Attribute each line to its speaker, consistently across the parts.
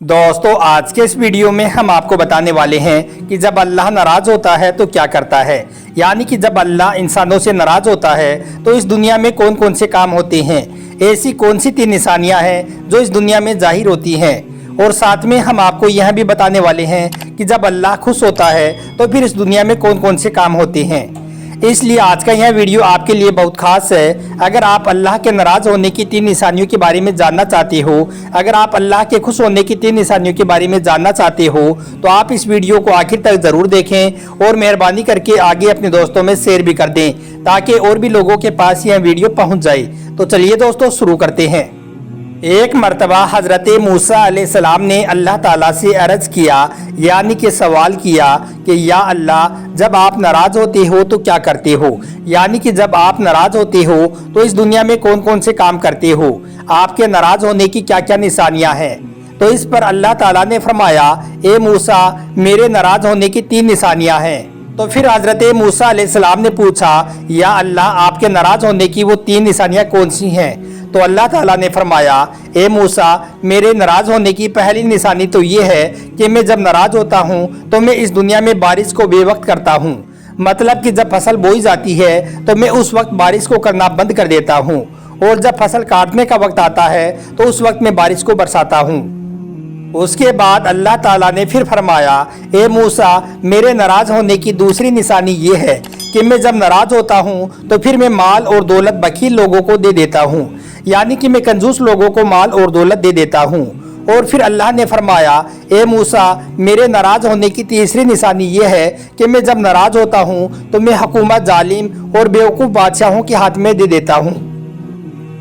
Speaker 1: दोस्तों आज के इस वीडियो में हम आपको बताने वाले हैं कि जब अल्लाह नाराज होता है तो क्या करता है। यानी कि जब अल्लाह इंसानों से नाराज होता है तो इस दुनिया में कौन कौन से काम होते हैं, ऐसी कौन सी 3 निशानियां हैं जो इस दुनिया में जाहिर होती हैं। और साथ में हम आपको यह भी बताने वाले हैं कि जब अल्लाह खुश होता है तो फिर इस दुनिया में कौन कौन से काम होते हैं। इसलिए आज का यह वीडियो आपके लिए बहुत खास है। अगर आप अल्लाह के नाराज़ होने की 3 निशानियों के बारे में जानना चाहते हो, अगर आप अल्लाह के खुश होने की 3 निशानियों के बारे में जानना चाहते हो तो आप इस वीडियो को आखिर तक ज़रूर देखें और मेहरबानी करके आगे अपने दोस्तों में शेयर भी कर दें ताकि और भी लोगों के पास यह वीडियो पहुँच जाए। तो चलिए दोस्तों शुरू करते हैं। एक मर्तबा हज़रत मूसा अलैहिस्सलाम ने अल्लाह ताला से अर्ज़ किया, यानी कि सवाल किया कि या अल्लाह, जब आप नाराज़ होते हो तो क्या करते हो। यानी कि जब आप नाराज़ होते हो तो इस दुनिया में कौन कौन से काम करते हो, आपके नाराज़ होने की क्या क्या निशानियां हैं। तो इस पर अल्लाह ताला ने फरमाया, ए मूसा, मेरे नाराज़ होने की 3 निशानियां हैं। तो फिर हज़रत मूसा अलैहिस्सलाम ने पूछा, या अल्लाह, आपके नाराज़ होने की वो 3 निशानियां कौन सी हैं। तो अल्लाह ताला ने फरमाया, ए मूसा, मेरे नाराज़ होने की पहली निशानी तो ये है कि मैं जब नाराज़ होता हूँ तो मैं इस दुनिया में बारिश को बेवक्त करता हूँ। मतलब कि जब फसल बोई जाती है तो मैं उस वक्त बारिश को करना बंद कर देता हूँ, और जब फसल काटने का वक्त आता है तो उस वक्त मैं बारिश को बरसाता हूँ। उसके बाद अल्लाह ताला ने फिर फरमाया, ए मूसा, मेरे नाराज़ होने की दूसरी निशानी ये है कि मैं जब नाराज़ होता हूँ तो फिर मैं माल और दौलत बखील लोगों को दे देता हूँ। यानी कि मैं कंजूस लोगों को माल और दौलत दे देता हूँ। और फिर अल्लाह ने फरमाया, ए मूसा, मेरे नाराज़ होने की तीसरी निशानी ये है कि मैं जब नाराज़ होता हूँ तो मैं हुकूमत जालिम और बेवकूफ़ बादशाहों के हाथ में दे देता हूँ।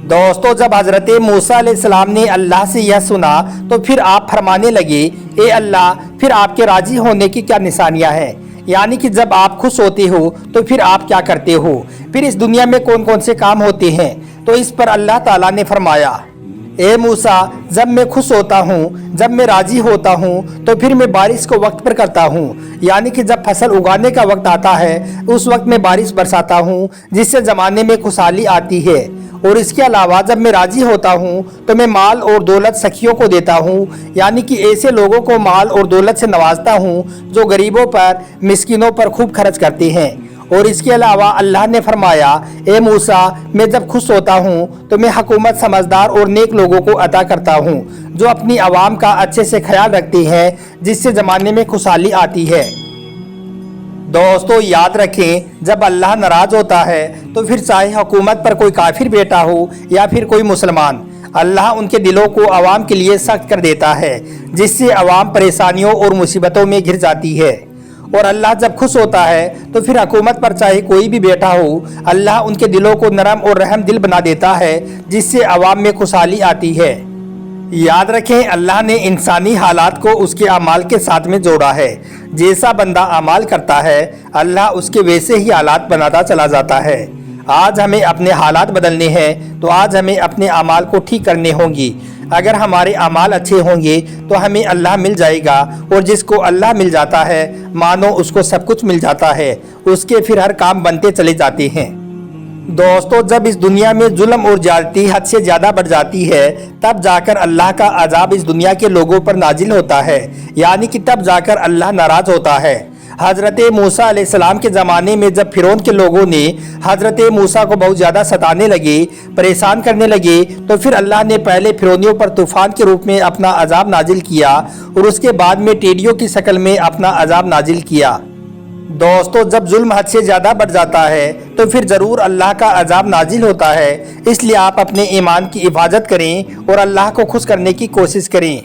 Speaker 1: दोस्तों, जब हज़रत मूसा अलैहिस्सलाम ने अल्लाह से यह सुना तो फिर आप फरमाने लगे, ए अल्लाह, फिर आपके राज़ी होने की क्या निशानियाँ हैं। यानी कि जब आप खुश होते हो तो फिर आप क्या करते हो, फिर इस दुनिया में कौन कौन से काम होते हैं। तो इस पर अल्लाह ताला ने फरमाया, ए मूसा, जब मैं खुश होता हूँ, जब मैं राज़ी होता हूँ तो फिर मैं बारिश को वक्त पर करता हूँ। यानी कि जब फसल उगाने का वक्त आता है उस वक्त मैं बारिश बरसाता हूँ, जिससे ज़माने में खुशहाली आती है। और इसके अलावा जब मैं राज़ी होता हूँ तो मैं माल और दौलत सखियों को देता हूँ। यानी कि ऐसे लोगों को माल और दौलत से नवाजता हूँ जो गरीबों पर, मिस्किनों पर खूब खर्च करते हैं। और इसके अलावा अल्लाह ने फरमाया, ए मूसा, मैं जब खुश होता हूँ तो मैं हुकूमत समझदार और नेक लोगों को अता करता हूँ जो अपनी आवाम का अच्छे से ख्याल रखते हैं, जिससे ज़माने में खुशहाली आती है। दोस्तों याद रखें, जब अल्लाह नाराज़ होता है तो फिर चाहे हुकूमत पर कोई काफिर बैठा हो या फिर कोई मुसलमान, अल्लाह उनके दिलों को आवाम के लिए सख्त कर देता है, जिससे आवाम परेशानियों और मुसीबतों में घिर जाती है। और अल्लाह जब खुश होता है तो फिर हुकूमत पर चाहे कोई भी बैठा हो, अल्लाह उनके दिलों को नरम और रहम दिल बना देता है, जिससे आवाम में खुशहाली आती है। याद रखें, अल्लाह ने इंसानी हालात को उसके अमाल के साथ में जोड़ा है। जैसा बंदा अमाल करता है अल्लाह उसके वैसे ही हालात बनाता चला जाता है। आज हमें अपने हालात बदलने हैं तो आज हमें अपने अमाल को ठीक करने होंगी। अगर हमारे अमाल अच्छे होंगे तो हमें अल्लाह मिल जाएगा, और जिसको अल्लाह मिल जाता है मानो उसको सब कुछ मिल जाता है, उसके फिर हर काम बनते चले जाते हैं। दोस्तों, जब इस दुनिया में जुल्म और ज्यादती हद से ज़्यादा बढ़ जाती है तब जाकर अल्लाह का अजाब इस दुनिया के लोगों पर नाजिल होता है। यानी कि तब जाकर अल्लाह नाराज़ होता है। हज़रत मूसा अलैहिस्सलाम के ज़माने में जब फिरौन के लोगों ने हज़रत मूसा को बहुत ज़्यादा सताने लगे, परेशान करने लगे, तो फिर अल्लाह ने पहले फिरौनियों पर तूफ़ान के रूप में अपना अजाब नाजिल किया और उसके बाद में टिड्डियों की शक्ल में अपना अजाब नाजिल किया। दोस्तों, जब जुल्म हद से ज़्यादा बढ़ जाता है तो फिर ज़रूर अल्लाह का अजाब नाजिल होता है। इसलिए आप अपने ईमान की हिफाजत करें और अल्लाह को खुश करने की कोशिश करें।